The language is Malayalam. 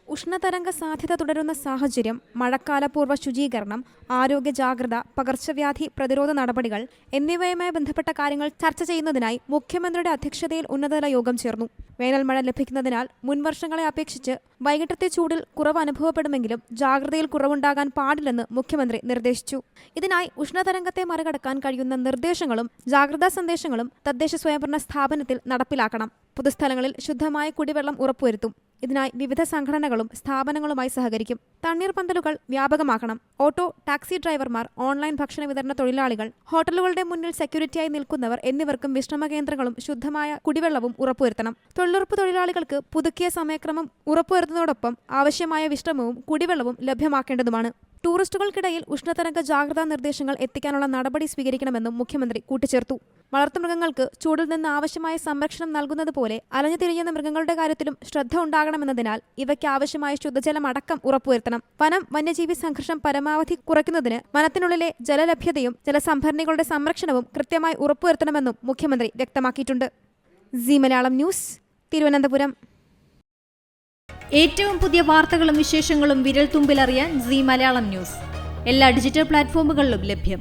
ഉഷ്ണതരംഗ സാധ്യത തുടരുന്ന സാഹചര്യം, മഴക്കാലപൂർവ്വ ശുചീകരണം, ആരോഗ്യ ജാഗ്രത, പകർച്ചവ്യാധി പ്രതിരോധ നടപടികൾ എന്നിവയുമായി ബന്ധപ്പെട്ട കാര്യങ്ങൾ ചർച്ച ചെയ്യുന്നതിനായി മുഖ്യമന്ത്രിയുടെ അധ്യക്ഷതയിൽ ഉന്നതതല യോഗം ചേർന്നു. വേനൽ മഴ ലഭിക്കുന്നതിനാൽ മുൻവർഷങ്ങളെ അപേക്ഷിച്ച് വൈകിട്ടത്തെ ചൂടിൽ കുറവ് അനുഭവപ്പെടുമെങ്കിലും ജാഗ്രതയിൽ കുറവുണ്ടാകാൻ പാടില്ലെന്ന് മുഖ്യമന്ത്രി നിർദ്ദേശിച്ചു. ഇതിനായി ഉഷ്ണതരംഗത്തെ മറികടക്കാൻ കഴിയുന്ന നിർദ്ദേശങ്ങളും ജാഗ്രതാ സന്ദേശങ്ങളും തദ്ദേശ സ്വയംഭരണ സ്ഥാപനത്തിൽ നടപ്പിലാക്കണം. പൊതുസ്ഥലങ്ങളിൽ ശുദ്ധമായ കുടിവെള്ളം ഉറപ്പുവരുത്തും. ഇതിനായി വിവിധ സംഘടനകളും സ്ഥാപനങ്ങളുമായി സഹകരിക്കും. തണ്ണീർപന്തലുകൾ വ്യാപകമാക്കണം. ഓട്ടോ, ടാക്സി ഡ്രൈവർമാർ, ഓൺലൈൻ ഭക്ഷണ വിതരണ തൊഴിലാളികൾ, ഹോട്ടലുകളുടെ മുന്നിൽ സെക്യൂരിറ്റിയായി നിൽക്കുന്നവർ എന്നിവർക്കും വിശ്രമ കേന്ദ്രങ്ങളും ശുദ്ധമായ കുടിവെള്ളവും ഉറപ്പുവരുത്തണം. തൊഴിലുറപ്പ് തൊഴിലാളികൾക്ക് പുതുക്കിയ സമയക്രമം ഉറപ്പുവരുത്തുന്നതോടൊപ്പം ആവശ്യമായ വിശ്രമവും കുടിവെള്ളവും ലഭ്യമാക്കേണ്ടതുമാണ്. ടൂറിസ്റ്റുകൾക്കിടയിൽ ഉഷ്ണതരംഗ ജാഗ്രതാ നിർദ്ദേശങ്ങൾ എത്തിക്കാനുള്ള നടപടി സ്വീകരിക്കണമെന്നും മുഖ്യമന്ത്രി കൂട്ടിച്ചേർത്തു. വളർത്തുമൃഗങ്ങൾക്ക് ചൂടിൽ നിന്ന് ആവശ്യമായ സംരക്ഷണം നൽകുന്നതുപോലെ അലഞ്ഞു തിരിയുന്ന മൃഗങ്ങളുടെ കാര്യത്തിലും ശ്രദ്ധ ഉണ്ടാകണമെന്നതിനാൽ ഇവയ്ക്ക് ആവശ്യമായ ശുദ്ധജലം അടക്കം ഉറപ്പുവരുത്തണം. വനം വന്യജീവി സംഘർഷം പരമാവധി കുറയ്ക്കുന്നതിന് വനത്തിനുള്ളിലെ ജലലഭ്യതയും ജലസംഭരണികളുടെ സംരക്ഷണവും കൃത്യമായി ഉറപ്പുവരുത്തണമെന്നും മുഖ്യമന്ത്രി വ്യക്തമാക്കിയിട്ടുണ്ട്. Zee Malayalam news, Thiruvananthapuram. ഏറ്റവും പുതിയ വാർത്തകളും വിശേഷങ്ങളും വിരൽ തുമ്പിലറിയാൻ സീ മലയാളം ന്യൂസ് എല്ലാ ഡിജിറ്റൽ പ്ലാറ്റ്ഫോമുകളിലും ലഭ്യം.